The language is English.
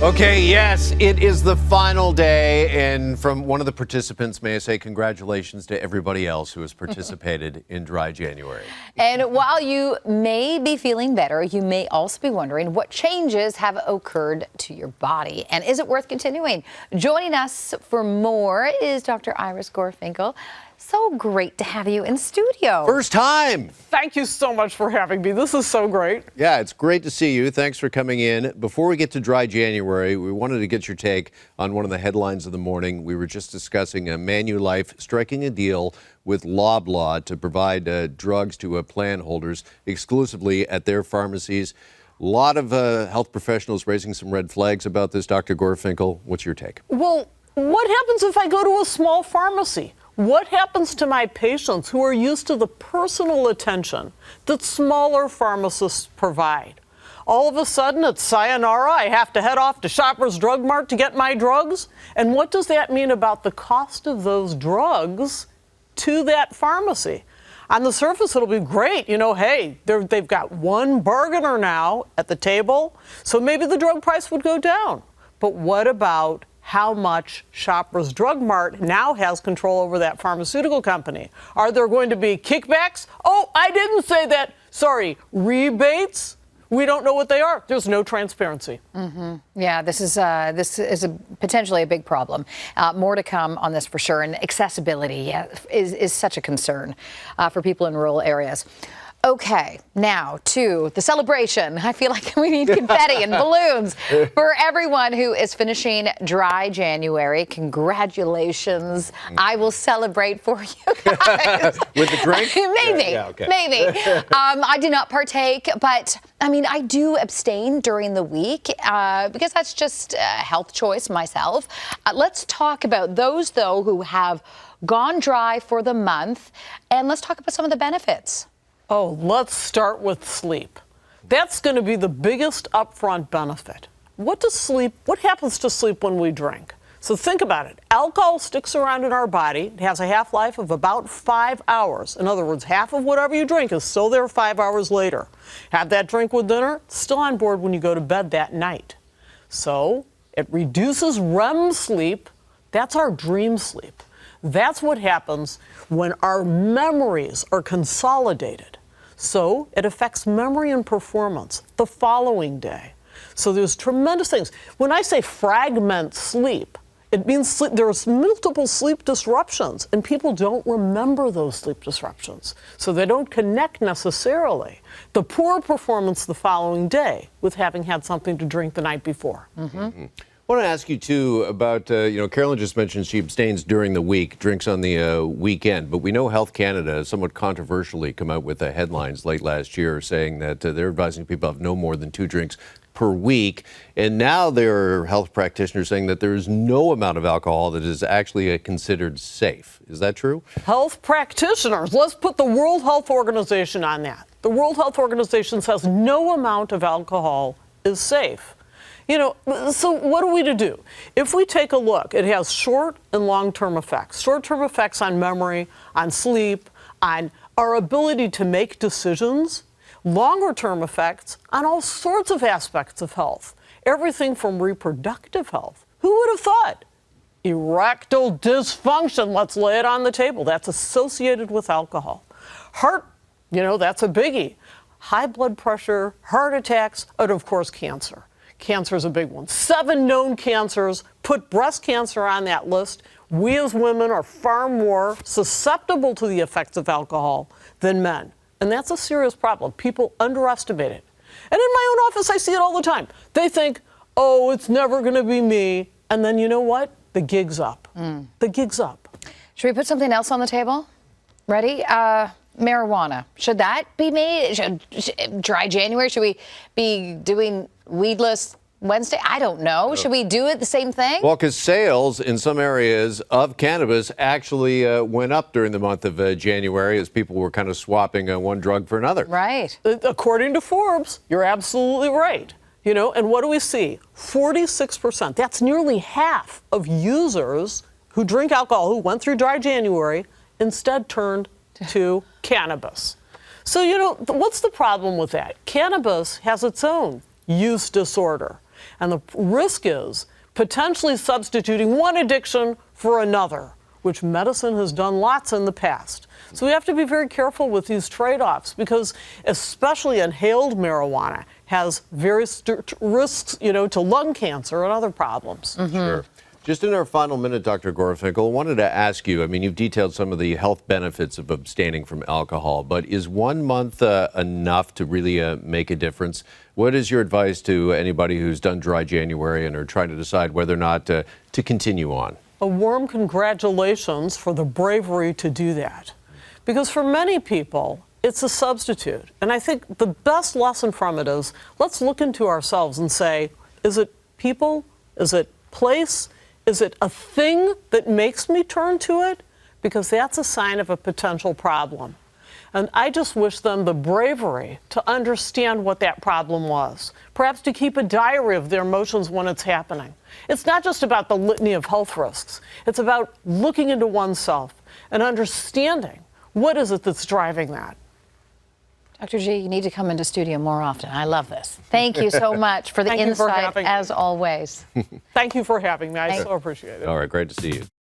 Okay, yes, it is the final day, and from one of the participants, may I say congratulations to everybody else who has participated in Dry January. And while you may be feeling better, you may also be wondering what changes have occurred to your body, and is it worth continuing? Joining us for more is Dr. Iris Gorfinkel. So great to have you in studio. First time. Thank you so much for having me. This is so great. Yeah, it's great to see you. Thanks for coming in. Before we get to Dry January, we wanted to get your take on one of the headlines of the morning. We were just discussing Manulife striking a deal with Loblaw to provide drugs to plan holders exclusively at their pharmacies. A lot of health professionals raising some red flags about this. Dr. Gorfinkel, what's your take? Well, what happens if I go to a small pharmacy? What happens to my patients who are used to the personal attention that smaller pharmacists provide? All of a sudden, it's sayonara. I have to head off to Shoppers Drug Mart to get my drugs. And what does that mean about the cost of those drugs to that pharmacy? On the surface, it'll be great. You know, hey, they've got one bargainer now at the table, so maybe the drug price would go down. But what about how much Shoppers Drug Mart now has control over that pharmaceutical company? Are there going to be kickbacks? Oh, I didn't say that. Sorry, rebates? We don't know what they are. There's no transparency. Yeah, this is potentially a big problem. More to come on this for sure. And accessibility is such a concern for people in rural areas. Okay, now to the celebration. I feel like we need confetti and balloons for everyone who is finishing Dry January. Congratulations. I will celebrate for you guys. With the drink? Maybe, Yeah, okay. maybe. I did not partake, but I mean, I do abstain during the week because that's just a health choice myself. Let's talk about those, though, who have gone dry for the month, and let's talk about some of the benefits. Oh, let's start with sleep. That's going to be the biggest upfront benefit. What happens to sleep when we drink? So think about it. Alcohol sticks around in our body. It has a half-life of about 5 hours. In other words, half of whatever you drink is still there 5 hours later. Have that drink with dinner, it's still on board when you go to bed that night. So it reduces REM sleep. That's our dream sleep. That's what happens when our memories are consolidated. So it affects memory and performance the following day. So there's tremendous things. When I say fragment sleep, it means there's multiple sleep disruptions, and people don't remember those sleep disruptions. So they don't connect necessarily the poor performance the following day with having had something to drink the night before. I want to ask you, too, about, Carolyn just mentioned she abstains during the week, drinks on the weekend. But we know Health Canada somewhat controversially come out with the headlines late last year saying that they're advising people to have no more than 2 drinks per week. And now there are health practitioners saying that there is no amount of alcohol that is actually considered safe. Is that true? Health practitioners. Let's put the World Health Organization on that. The World Health Organization says no amount of alcohol is safe. You know, so what are we to do? If we take a look, it has short and long-term effects. Short-term effects on memory, on sleep, on our ability to make decisions. Longer-term effects on all sorts of aspects of health. Everything from reproductive health. Who would have thought? Erectile dysfunction, let's lay it on the table. That's associated with alcohol. Heart, that's a biggie. High blood pressure, heart attacks, and of course cancer. Cancer is a big one. 7 known cancers. Put breast cancer on that list. We as women are far more susceptible to the effects of alcohol than men. And that's a serious problem. People underestimate it. And in my own office, I see it all the time. They think, oh, it's never going to be me. And then you know what? The gig's up. The gig's up. Should we put something else on the table? Ready? Marijuana. Should that be made? Should Dry January? Should we be doing weedless Wednesday? I don't know. Should we do it the same thing? Well, because sales in some areas of cannabis actually went up during the month of January as people were kind of swapping one drug for another. Right. According to Forbes, you're absolutely right. And what do we see? 46%. That's nearly half of users who drink alcohol, who went through Dry January, instead turned to cannabis. So, what's the problem with that? Cannabis has its own use disorder. And the risk is potentially substituting one addiction for another, which medicine has done lots in the past. So we have to be very careful with these trade-offs because especially inhaled marijuana has very risks, to lung cancer and other problems. Sure. Just in our final minute, Dr. Gorfinkel, I wanted to ask you, I mean, you've detailed some of the health benefits of abstaining from alcohol, but is 1 month enough to really make a difference? What is your advice to anybody who's done dry January and are trying to decide whether or not to continue on? A warm congratulations for the bravery to do that. Because for many people, it's a substitute. And I think the best lesson from it is, let's look into ourselves and say, is it people? Is it place? Is it a thing that makes me turn to it? Because that's a sign of a potential problem. And I just wish them the bravery to understand what that problem was. Perhaps to keep a diary of their emotions when it's happening. It's not just about the litany of health risks. It's about looking into oneself and understanding what is it that's driving that. Dr. G, you need to come into studio more often. I love this. Thank you so much for the insight, as always. Thank you for having me. I so appreciate it. All right, great to see you.